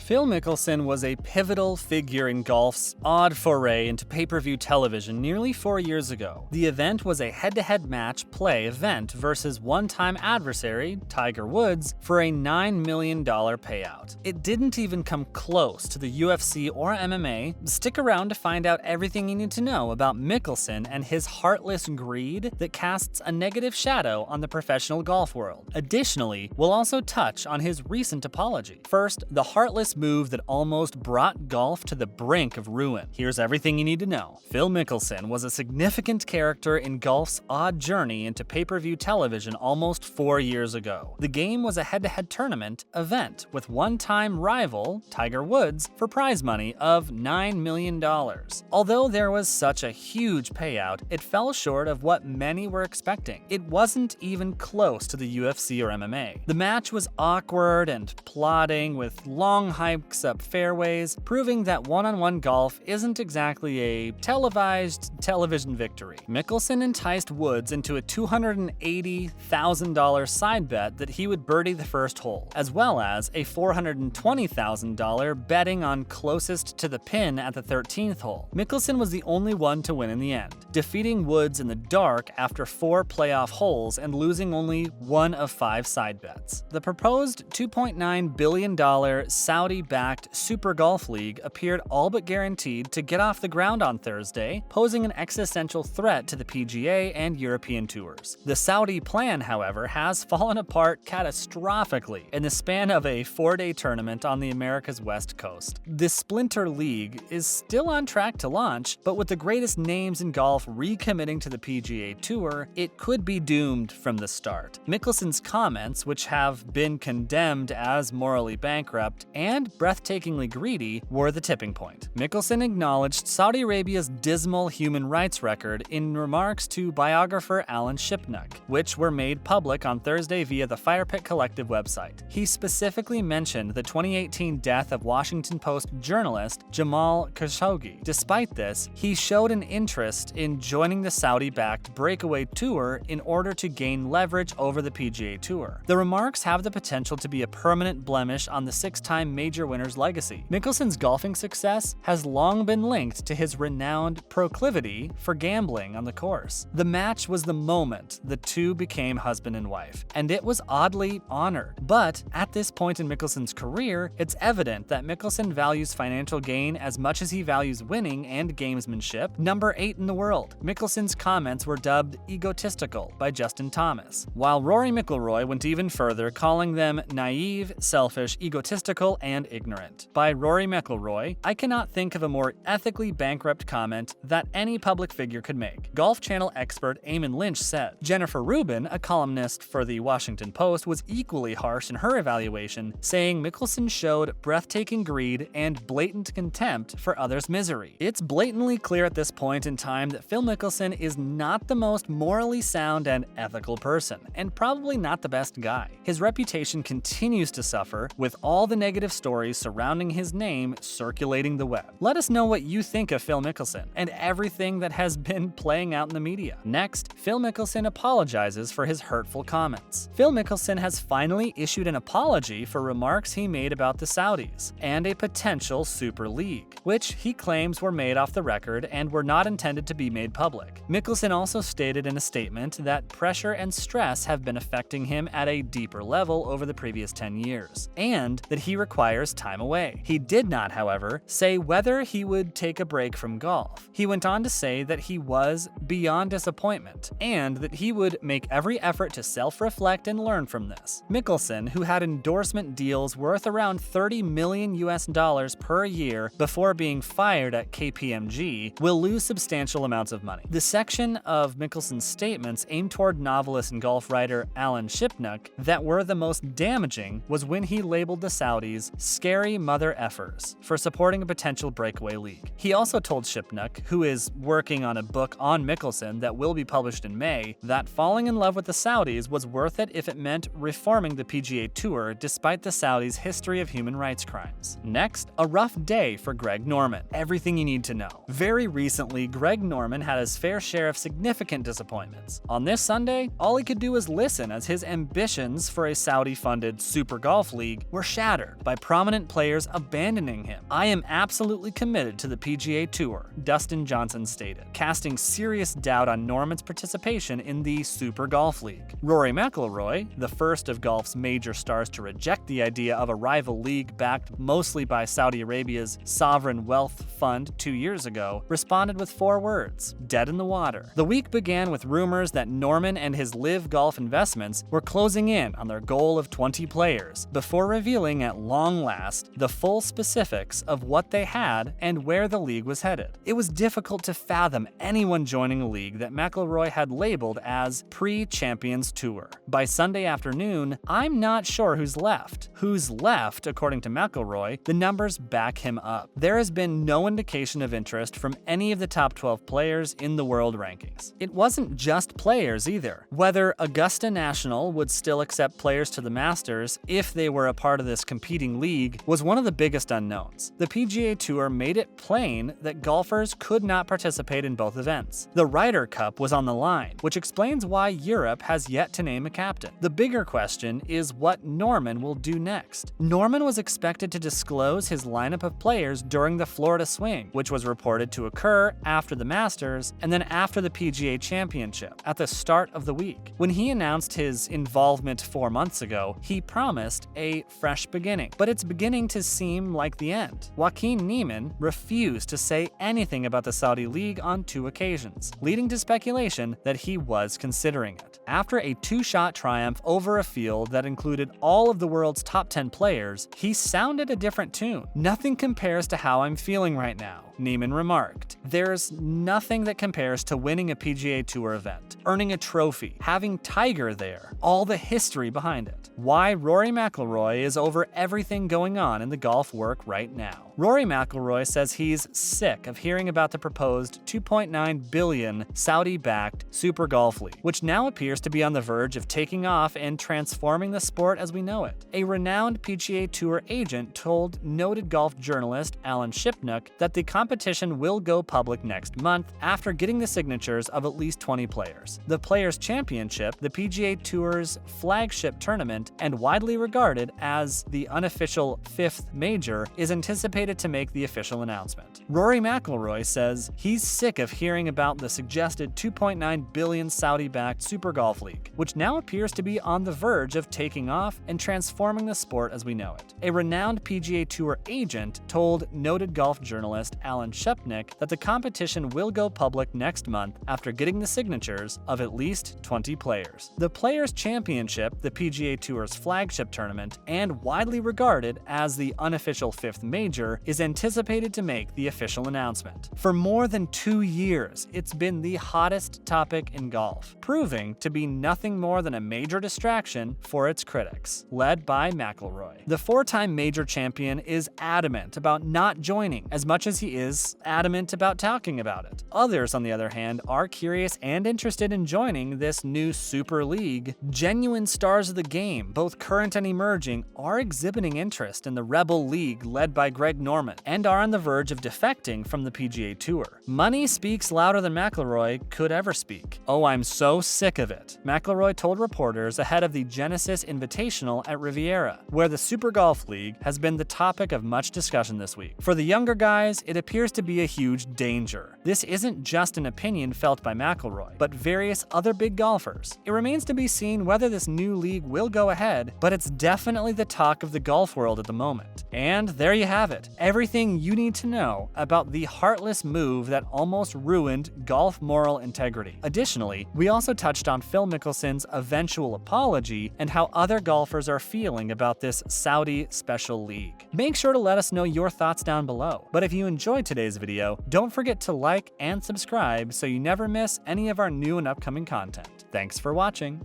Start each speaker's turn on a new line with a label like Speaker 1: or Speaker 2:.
Speaker 1: Phil Mickelson was a pivotal figure in golf's odd foray into pay-per-view television nearly 4 years ago. The event was a head-to-head match play event versus one-time adversary, Tiger Woods, for a $9 million payout. It didn't even come close to the UFC or MMA. Stick around to find out everything you need to know about Mickelson and his heartless greed that casts a negative shadow on the professional golf world. Additionally, we'll also touch on his recent apology. First, the heartless move that almost brought golf to the brink of ruin. Here's everything you need to know. Phil Mickelson was a significant character in golf's odd journey into pay-per-view television almost 4 years ago. The game was a head-to-head tournament event with one-time rival, Tiger Woods, for prize money of $9 million. Although there was such a huge payout, it fell short of what many were expecting. It wasn't even close to the UFC or MMA. The match was awkward and plodding with long hikes up fairways, proving that one-on-one golf isn't exactly a televised television victory. Mickelson enticed Woods into a $280,000 side bet that he would birdie the first hole, as well as a $420,000 betting on closest to the pin at the 13th hole. Mickelson was the only one to win in the end, defeating Woods in the dark after 4 playoff holes and losing only 1 of 5 side bets. The proposed $2.9 billion Saudi-backed Super Golf League appeared all but guaranteed to get off the ground on Thursday, posing an existential threat to the PGA and European tours. The Saudi plan, however, has fallen apart catastrophically in the span of a 4-day tournament on the America's West Coast. The Splinter League is still on track to launch, but with the greatest names in golf recommitting to the PGA Tour, it could be doomed from the start. Mickelson's comments, which have been condemned as morally bankrupt and breathtakingly greedy, were the tipping point. Mickelson acknowledged Saudi Arabia's dismal human rights record in remarks to biographer Alan Shipnuck, which were made public on Thursday via the Fire Pit Collective website. He specifically mentioned the 2018 death of Washington Post journalist Jamal Khashoggi. Despite this, he showed an interest in joining the Saudi-backed breakaway tour in order to gain leverage over the PGA Tour. The remarks have the potential to be a permanent blemish on the 6-time major winner's legacy. Mickelson's golfing success has long been linked to his renowned proclivity for gambling on the course. The match was the moment the two became husband and wife, and it was oddly honored. But at this point in Mickelson's career, it's evident that Mickelson values financial gain as much as he values winning and gamesmanship. Number 8 in the world. Mickelson's comments were dubbed egotistical by Justin Thomas, while Rory McIlroy went even further, calling them naive, selfish, egotistical, and ignorant. By Rory McIlroy, I cannot think of a more ethically bankrupt comment that any public figure could make. Golf Channel expert Eamon Lynch said. Jennifer Rubin, a columnist for the Washington Post, was equally harsh in her evaluation, saying Mickelson showed breathtaking greed and blatant contempt for others' misery. It's blatantly clear at this point in time that Phil Mickelson is not the most morally sound and ethical person, and probably not the best guy. His reputation continues to suffer, with all the negative stories surrounding his name circulating the web. Let us know what you think of Phil Mickelson and everything that has been playing out in the media. Next, Phil Mickelson apologizes for his hurtful comments. Phil Mickelson has finally issued an apology for remarks he made about the Saudis and a potential Super League, which he claims were made off the record and were not intended to be made public. Mickelson also stated in a statement that pressure and stress have been affecting him at a deeper level over the previous 10 years, and that he requires time away. He did not, however, say whether he would take a break from golf. He went on to say that he was beyond disappointment, and that he would make every effort to self-reflect and learn from this. Mickelson, who had endorsement deals worth around $30 million per year before being fired at KPMG, will lose substantial amounts of money. The section of Mickelson's statements aimed toward novelist and golf writer Alan Shipnuck that were the most damaging was when he labeled the Saudis scary mother effers for supporting a potential breakaway league. He also told Shipnuck, who is working on a book on Mickelson that will be published in May, that falling in love with the Saudis was worth it if it meant reforming the PGA Tour despite the Saudis' history of human rights crimes. Next, a rough day for Greg Norman. Everything you need to know. Very recently, Greg Norman had his fair share of significant disappointments. On this Sunday, all he could do was listen as his ambitions for a Saudi-funded Super Golf League were shattered by prominent players abandoning him. "I am absolutely committed to the PGA Tour," Dustin Johnson stated, casting serious doubt on Norman's participation in the Super Golf League. Rory McIlroy, the first of golf's major stars to reject the idea of a rival league backed mostly by Saudi Arabia's sovereign wealth fund 2 years ago, responded with 4 words: dead in the water. The week began with rumors that Norman and his LIV Golf investments were closing in on their goal of 20 players, before revealing at long last the full specifics of what they had and where the league was headed. It was difficult to fathom anyone joining a league that McIlroy had labeled as pre-Champions Tour. By Sunday afternoon, I'm not sure who's left. Who's left, according to McIlroy, the numbers back him up. There has been no indication of interest from any of the top 12 players in the world rankings. It wasn't just players either. Whether Augusta National would still accept players to the Masters if they were a part of this competing league was one of the biggest unknowns. The PGA Tour made it plain that golfers could not participate in both events. The Ryder Cup was on the line, which explains why Europe has yet to name a captain. The bigger question is what Norman will do next. Norman was expected to disclose his lineup of players during the Florida Swing, which was reported to occur after the Masters and then after the PGA Championship at the start of the week. When he announced his involvement 4 months ago, he promised a fresh beginning, but it's beginning to seem like the end. Joaquin Niemann refused to say anything about the Saudi League on 2 occasions, leading to speculation that he was considering it. After a 2-shot triumph over a field that included all of the world's top 10 players, he sounded a different tune. "Nothing compares to how I'm feeling right now," Niemann remarked. "There's nothing that compares to winning a PGA Tour event, earning a trophy, having Tiger there, all the history behind it. Why Rory McIlroy is over everything going on in the golf work right now." Rory McIlroy says he's sick of hearing about the proposed $2.9 billion Saudi-backed Super Golf League, which now appears to be on the verge of taking off and transforming the sport as we know it. A renowned PGA Tour agent told noted golf journalist Alan Shipnuck that the competition will go public next month after getting the signatures of at least 20 players. The Players' Championship, the PGA Tour's flagship tournament and widely regarded as the unofficial 5th major, is anticipated to make the official announcement. Rory McIlroy says he's sick of hearing about the suggested $2.9 billion Saudi-backed Super Golf League, which now appears to be on the verge of taking off and transforming the sport as we know it. A renowned PGA Tour agent told noted golf journalist Alan Shipnuck that the competition will go public next month after getting the signatures of at least 20 players. The Players' Championship, the PGA Tour's flagship tournament, and widely regarded as the unofficial 5th major, is anticipated to make the official announcement. For more than 2 years, it's been the hottest topic in golf, proving to be nothing more than a major distraction for its critics, led by McIlroy. The 4-time major champion is adamant about not joining as much as he is adamant about talking about it. Others, on the other hand, are curious and interested in joining this new Super League. Genuine stars of the game, both current and emerging, are exhibiting interest in the Rebel League led by Greg Norman and are on the verge of defecting from the PGA Tour. Money speaks louder than McIlroy could ever speak. "Oh, I'm so sick of it," McIlroy told reporters ahead of the Genesis Invitational at Riviera, where the Super Golf League has been the topic of much discussion this week. For the younger guys, it appears to be a huge danger. This isn't just an opinion felt by McIlroy, but various other big golfers. It remains to be seen whether this new league will go ahead, but it's definitely the talk of the golf world at the moment. And there you have it. Everything you need to know about the heartless move that almost ruined golf moral integrity. Additionally, we also touched on Phil Mickelson's eventual apology and how other golfers are feeling about this Saudi special league. Make sure to let us know your thoughts down below. But if you enjoyed today's video, don't forget to like and subscribe so you never miss any of our new and upcoming content. Thanks for watching.